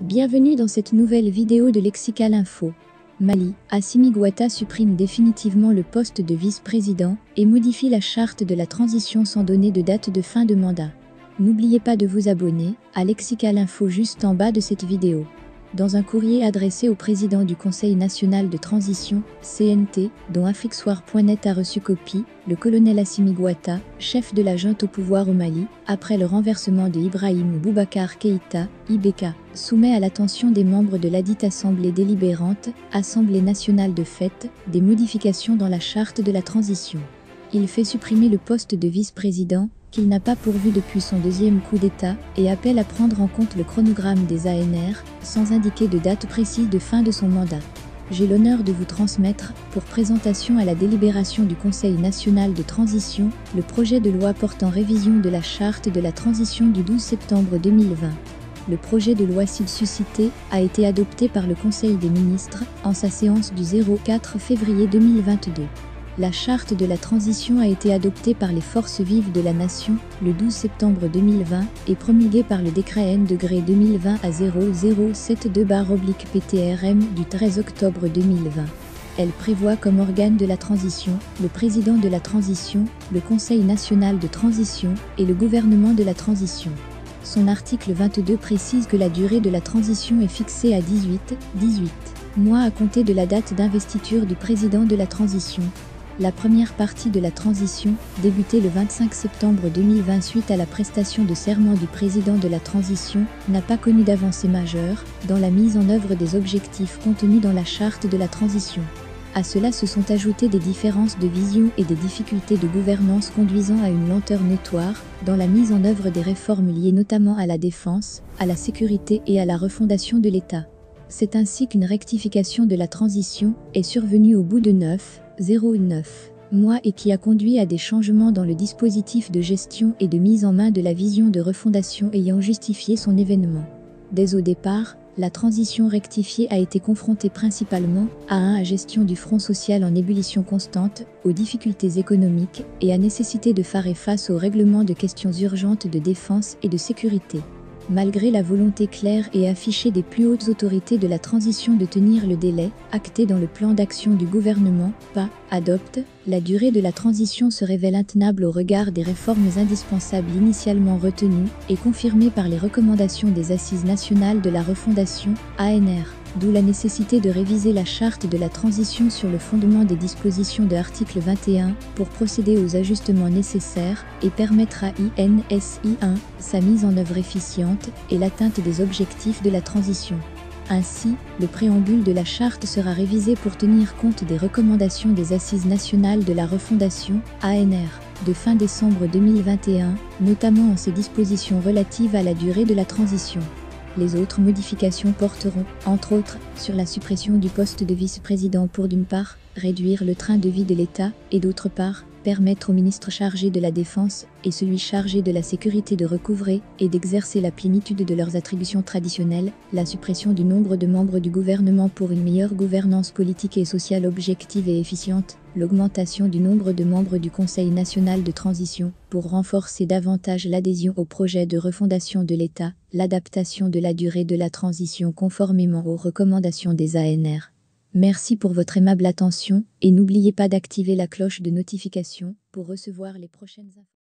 Bienvenue dans cette nouvelle vidéo de Lexical Info. Mali, Assimi Goïta supprime définitivement le poste de vice-président et modifie la charte de la transition sans donner de date de fin de mandat. N'oubliez pas de vous abonner à Lexical Info juste en bas de cette vidéo. Dans un courrier adressé au président du Conseil national de transition, CNT, dont Afriquesoir.net a reçu copie, le colonel Assimi Goïta, chef de la junte au pouvoir au Mali, après le renversement de Ibrahim Boubacar Keïta, IBK, soumet à l'attention des membres de ladite Assemblée délibérante, Assemblée nationale de fait, des modifications dans la charte de la transition. Il fait supprimer le poste de vice-président, qu'il n'a pas pourvu depuis son deuxième coup d'État, et appelle à prendre en compte le chronogramme des ANR, sans indiquer de date précise de fin de son mandat. J'ai l'honneur de vous transmettre, pour présentation à la délibération du Conseil national de transition, le projet de loi portant révision de la charte de la transition du 12 septembre 2020. Le projet de loi suscité a été adopté par le Conseil des ministres, en sa séance du 04 février 2022. La charte de la transition a été adoptée par les forces vives de la nation le 12 septembre 2020 et promulguée par le décret N-degré 2020 à 0072/PTRM du 13 octobre 2020. Elle prévoit comme organe de la transition, le président de la transition, le Conseil national de transition et le gouvernement de la transition. Son article 22 précise que la durée de la transition est fixée à 18 mois à compter de la date d'investiture du président de la transition. La première partie de la transition, débutée le 25 septembre 2020 suite à la prestation de serment du président de la transition, n'a pas connu d'avancée majeure dans la mise en œuvre des objectifs contenus dans la charte de la transition. À cela se sont ajoutées des différences de vision et des difficultés de gouvernance conduisant à une lenteur notoire dans la mise en œuvre des réformes liées notamment à la défense, à la sécurité et à la refondation de l'État. C'est ainsi qu'une rectification de la transition est survenue au bout de 9 mois et qui a conduit à des changements dans le dispositif de gestion et de mise en main de la vision de refondation ayant justifié son événement. Dès au départ, la transition rectifiée a été confrontée principalement à la gestion du front social en ébullition constante, aux difficultés économiques et à nécessité de faire face au règlement de questions urgentes de défense et de sécurité. Malgré la volonté claire et affichée des plus hautes autorités de la transition de tenir le délai, acté dans le plan d'action du gouvernement, adopte, la durée de la transition se révèle intenable au regard des réformes indispensables initialement retenues et confirmées par les recommandations des Assises nationales de la refondation, ANR. D'où la nécessité de réviser la charte de la transition sur le fondement des dispositions de l'article 21 pour procéder aux ajustements nécessaires et permettre à INSI1 sa mise en œuvre efficiente et l'atteinte des objectifs de la transition. Ainsi, le préambule de la charte sera révisé pour tenir compte des recommandations des Assises nationales de la refondation, ANR, de fin décembre 2021, notamment en ses dispositions relatives à la durée de la transition. Les autres modifications porteront, entre autres, sur la suppression du poste de vice-président pour d'une part, réduire le train de vie de l'État et d'autre part, permettre au ministre chargé de la Défense et celui chargé de la Sécurité de recouvrer et d'exercer la plénitude de leurs attributions traditionnelles, la suppression du nombre de membres du gouvernement pour une meilleure gouvernance politique et sociale objective et efficiente, l'augmentation du nombre de membres du Conseil national de transition pour renforcer davantage l'adhésion au projet de refondation de l'État, l'adaptation de la durée de la transition conformément aux recommandations des ANR. Merci pour votre aimable attention et n'oubliez pas d'activer la cloche de notification pour recevoir les prochaines informations.